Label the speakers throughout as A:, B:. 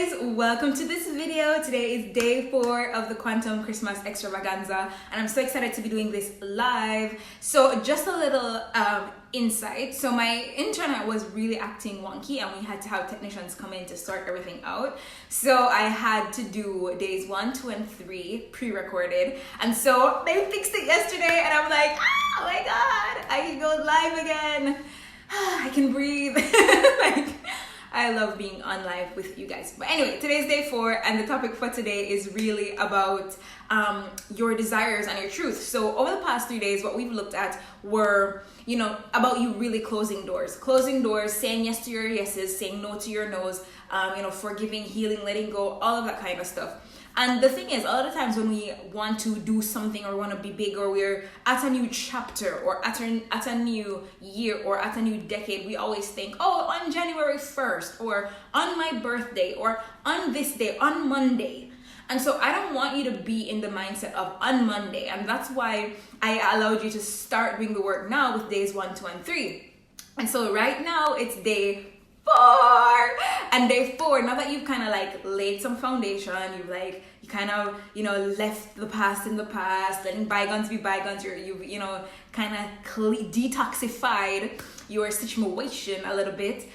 A: guys, welcome to this video. Today is day 4 of the Quantum Christmas Extravaganza and I'm so excited to be doing this live. So just a little insight. So my internet was really acting wonky and we had to have technicians come in to sort everything out. So I had to do days 1, 2, and 3 pre-recorded, and so they fixed it yesterday and I'm like, oh my god, I can go live again. I can breathe. Like, I love being on live with you guys. But anyway, today's day 4 and the topic for today is really about your desires and your truth. So over the past 3 days, what we've looked at were, about you really closing doors, saying yes to your yeses, saying no to your nos, forgiving, healing, letting go, all of that kind of stuff. And the thing is, a lot of times when we want to do something or want to be big, or we're at a new chapter or at a new year or at a new decade, we always think, oh, on January 1st or on my birthday or on this day, on Monday. And so I don't want you to be in the mindset of on Monday. And that's why I allowed you to start doing the work now with days 1, 2, and 3. And so right now it's day 4, and day 4, now that you've kind of like laid some foundation, you kind of left the past in the past, letting bygones be bygones, you've kind of detoxified your situation a little bit.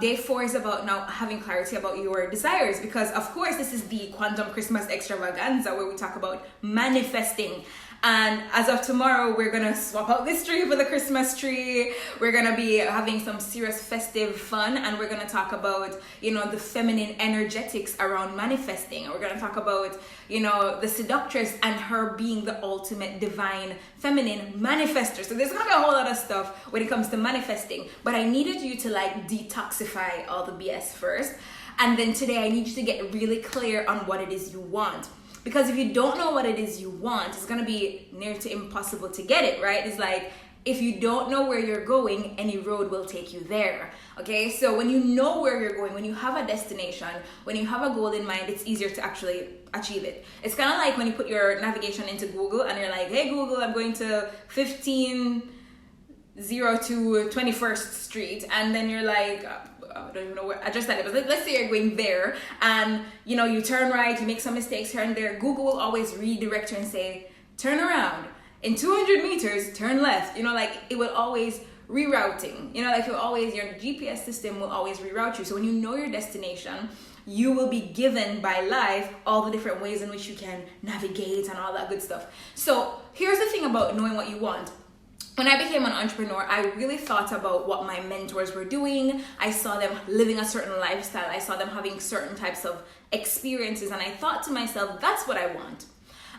A: Day 4 is about now having clarity about your desires, because of course this is the Quantum Christmas Extravaganza where we talk about manifesting. And as of tomorrow, we're gonna swap out this tree for the Christmas tree. We're gonna be having some serious festive fun, and we're gonna talk about, the feminine energetics around manifesting. We're gonna talk about, the seductress and her being the ultimate divine feminine manifester. So there's gonna be a whole lot of stuff when it comes to manifesting. But I needed you to detoxify all the BS first. And then today I need you to get really clear on what it is you want. Because if you don't know what it is you want, it's going to be near to impossible to get it, right? It's like, if you don't know where you're going, any road will take you there, okay? So when you know where you're going, when you have a destination, when you have a goal in mind, it's easier to actually achieve it. It's kind of like when you put your navigation into Google and you're like, hey Google, I'm going to 1502 21st Street. And then you're like, I don't even know where I just said it, but let's say you're going there and you turn right, you make some mistakes here and there. Google will always redirect you and say, turn around in 200 meters, turn left. It will always rerouting. Your GPS system will always reroute you. So when you know your destination, you will be given by life all the different ways in which you can navigate and all that good stuff. So here's the thing about knowing what you want. When I became an entrepreneur, I really thought about what my mentors were doing. I saw them living a certain lifestyle. I saw them having certain types of experiences. And I thought to myself, that's what I want.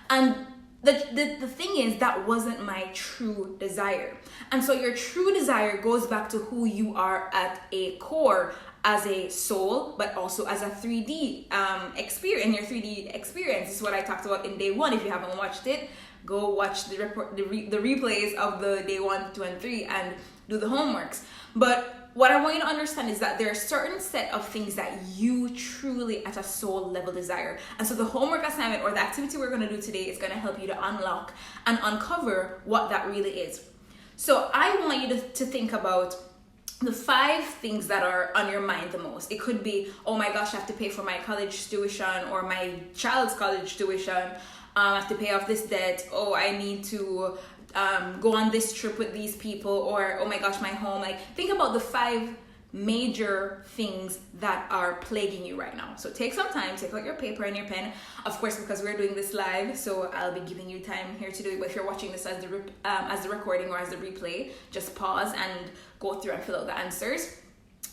A: And the thing is, that wasn't my true desire. And so your true desire goes back to who you are at a core, as a soul, but also as a 3D experience. In your 3D experience, this is what I talked about in day 1. If you haven't watched it, go watch the replays of the day 1, 2, and 3 and do the homeworks. But what I want you to understand is that there are certain set of things that you truly at a soul level desire. And so the homework assignment or the activity we're going to do today is going to help you to unlock and uncover what that really is. So I want you to think about the 5 things that are on your mind the most. It could be, oh my gosh, I have to pay for my college tuition or my child's college tuition. I have to pay off this debt. Oh, I need to go on this trip with these people. Or, oh my gosh, my home. Think about the 5 major things that are plaguing you right now. So take some time, take out your paper and your pen. Of course, because we're doing this live, so I'll be giving you time here to do it. But if you're watching this as the recording or as the replay, just pause and go through and fill out the answers.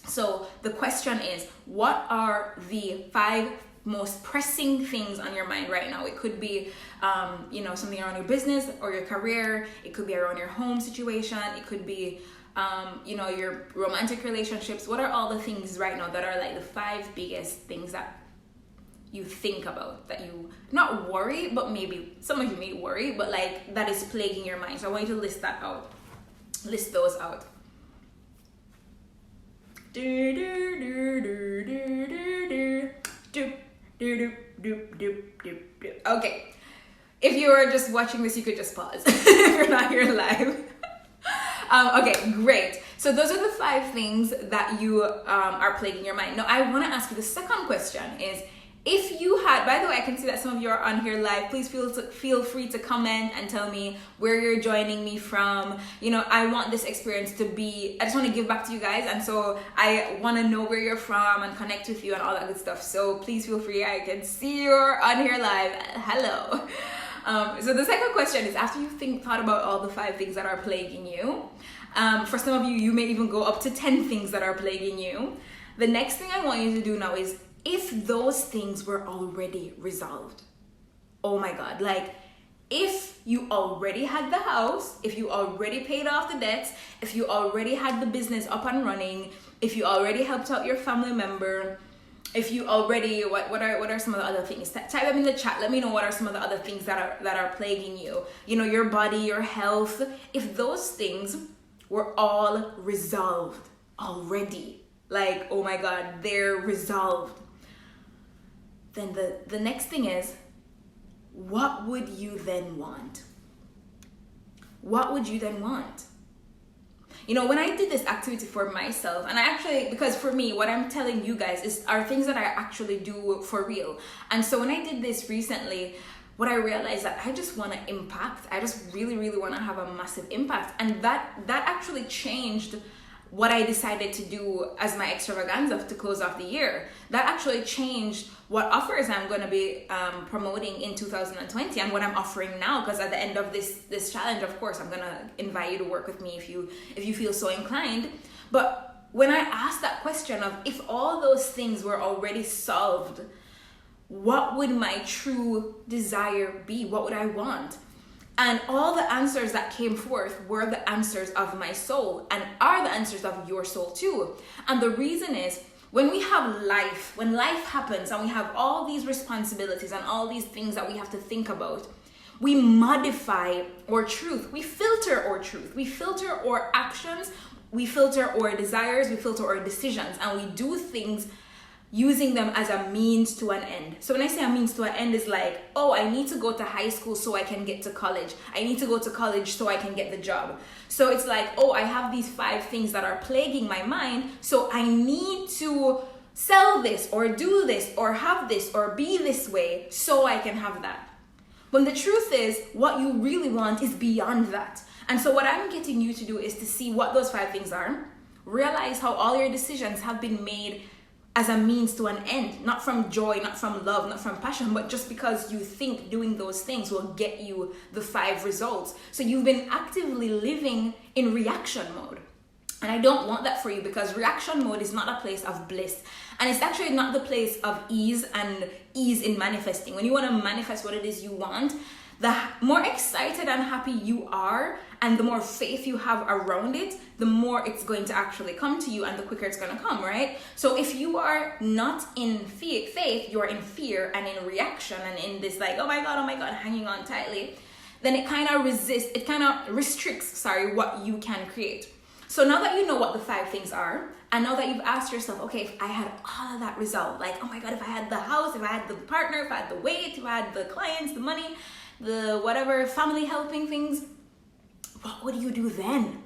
A: So the question is, what are the 5 most pressing things on your mind right now? It could be something around your business or your career. It could be around your home situation. It could be your romantic relationships. What are all the things right now that are the 5 biggest things that you think about, that you not worry, but maybe some of you may worry, but that is plaguing your mind? So I want you to list those out. Okay, if you are just watching this, you could just pause if you're not here live. Okay, great. So those are the 5 things that you are plaguing your mind. Now, I want to ask you the second question is, if you had, by the way, I can see that some of you are on here live. Please feel free to comment and tell me where you're joining me from. You know, I want this experience to be, I just want to give back to you guys. And so I want to know where you're from and connect with you and all that good stuff. So please feel free. I can see you're on here live. Hello. So the second question is, after you thought about all the 5 things that are plaguing you, for some of you, you may even go up to 10 things that are plaguing you. The next thing I want you to do now is, if those things were already resolved, oh my God, like if you already had the house, if you already paid off the debts, if you already had the business up and running, if you already helped out your family member, if you already, what are some of the other things? Type them in the chat. Let me know what are some of the other things that are plaguing you. You know, your body, your health. If those things were all resolved already, like, oh my God, they're resolved, then the next thing is, what would you then want? What would you then want? You know, when I did this activity for myself, and I actually, because for me, what I'm telling you guys are things that I actually do for real. And so when I did this recently, what I realized that I just want to impact. I just really, really want to have a massive impact. And that actually changed what I decided to do as my extravaganza to close off the year. That actually changed what offers I'm going to be promoting in 2020 and what I'm offering now, because at the end of this challenge, of course, I'm going to invite you to work with me if you feel so inclined. But when I asked that question of, if all those things were already solved, what would my true desire be? What would I want? And all the answers that came forth were the answers of my soul and are the answers of your soul too. And the reason is, when we have life, when life happens and we have all these responsibilities and all these things that we have to think about, we modify our truth. We filter our truth. We filter our actions. We filter our desires. We filter our decisions. And we do things using them as a means to an end. So when I say a means to an end, is like, oh, I need to go to high school so I can get to college. I need to go to college so I can get the job. So it's like, oh, I have these 5 things that are plaguing my mind, so I need to sell this or do this or have this or be this way so I can have that. When the truth is, what you really want is beyond that. And so what I'm getting you to do is to see what those 5 things are, realize how all your decisions have been made as a means to an end, not from joy, not from love, not from passion, but just because you think doing those things will get you the 5 results. So you've been actively living in reaction mode. And I don't want that for you, because reaction mode is not a place of bliss. And it's actually not the place of ease and ease in manifesting. When you want to manifest what it is you want, the more excited and happy you are and the more faith you have around it, the more it's going to actually come to you and the quicker it's going to come, right? So if you are not in faith, you're in fear and in reaction and in this like, oh my God, hanging on tightly, then it kind of restricts what you can create. So now that you know what the 5 things are, and now that you've asked yourself, okay, if I had all of that resolved, like, oh my God, if I had the house, if I had the partner, if I had the weight, if I had the clients, the money, the whatever, family helping things, what would you do then?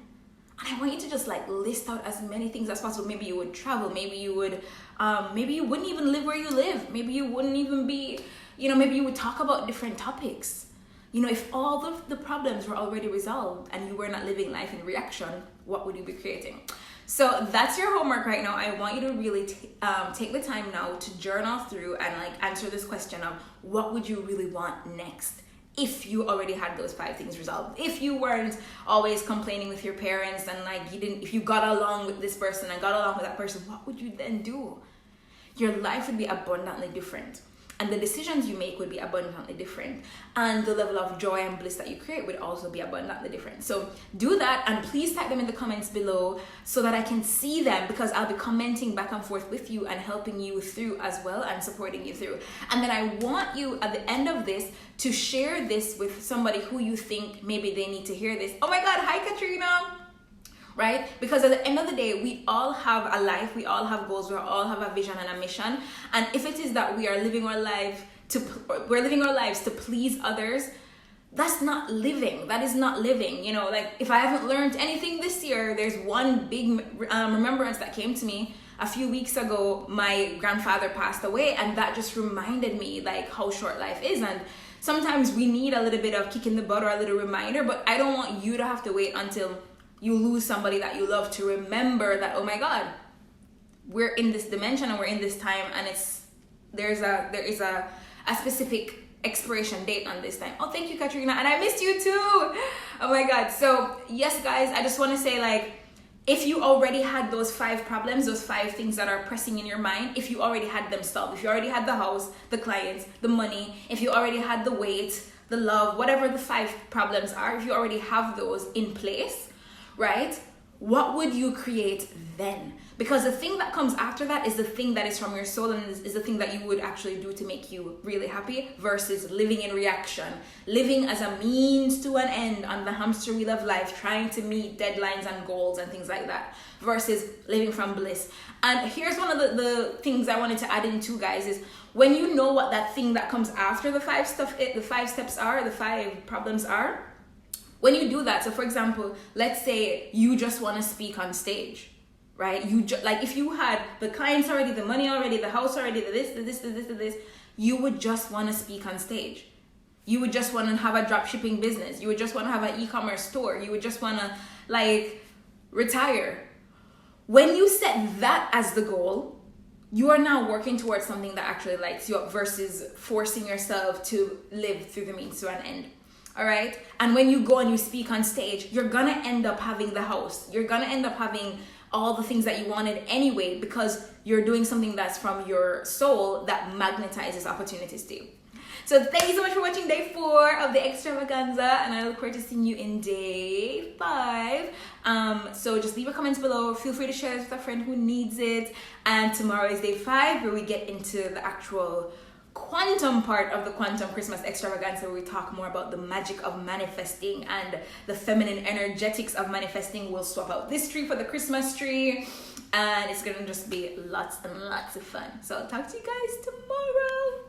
A: And I want you to just like list out as many things as possible. Maybe you would travel, maybe you would, maybe you wouldn't even live where you live. Maybe you wouldn't even be, maybe you would talk about different topics. If all the problems were already resolved and you were not living life in reaction, what would you be creating? So that's your homework right now. I want you to really take the time now to journal through and like answer this question of what would you really want next? If you already had those 5 things resolved, if you weren't always complaining with your parents and like if you got along with this person and got along with that person, what would you then do? Your life would be abundantly different. And the decisions you make would be abundantly different. And the level of joy and bliss that you create would also be abundantly different. So do that, and please type them in the comments below so that I can see them, because I'll be commenting back and forth with you and helping you through as well and supporting you through. And then I want you at the end of this to share this with somebody who you think maybe they need to hear this. Oh my God, hi Katrina. Right? Because at the end of the day, we all have a life, we all have goals, we all have a vision and a mission. And if it is that we are living our lives to please others, that's not living. That is not living. You know, like if I haven't learned anything this year, there's one big remembrance that came to me a few weeks ago. My grandfather passed away, and that just reminded me like how short life is. And sometimes we need a little bit of kick in the butt or a little reminder, but I don't want you to have to wait until you lose somebody that you love to remember that, oh my God, we're in this dimension and we're in this time, and there is a specific expiration date on this time. Oh, thank you, Katrina, and I missed you too. Oh my God. So yes, guys, I just want to say, like, if you already had those 5 problems, those 5 things that are pressing in your mind, if you already had them solved, if you already had the house, the clients, the money, if you already had the weight, the love, whatever the 5 problems are, if you already have those in place, right? What would you create then? Because the thing that comes after that is the thing that is from your soul, and is the thing that you would actually do to make you really happy, versus living in reaction, living as a means to an end on the hamster wheel of life, trying to meet deadlines and goals and things like that, versus living from bliss. And here's one of the things I wanted to add in too, guys, is when you know what that thing that comes after the 5 steps are, the 5 problems are, when you do that. So for example, let's say you just want to speak on stage, right? Like if you had the clients already, the money already, the house already, the this, you would just want to speak on stage. You would just want to have a drop shipping business. You would just want to have an e-commerce store. You would just want to like retire. When you set that as the goal, you are now working towards something that actually lights you up, versus forcing yourself to live through the means to an end. All right. And when you go and you speak on stage, you're going to end up having the house. You're going to end up having all the things that you wanted anyway, because you're doing something that's from your soul that magnetizes opportunities to you. So thank you so much for watching day 4 of the extravaganza, and I look forward to seeing you in day 5. So just leave your comments below. Feel free to share this with a friend who needs it. And tomorrow is day 5, where we get into the actual quantum part of the Quantum Christmas extravaganza, where we talk more about the magic of manifesting and the feminine energetics of manifesting. We'll swap out this tree for the Christmas tree, and it's gonna just be lots and lots of fun. So I'll talk to you guys tomorrow.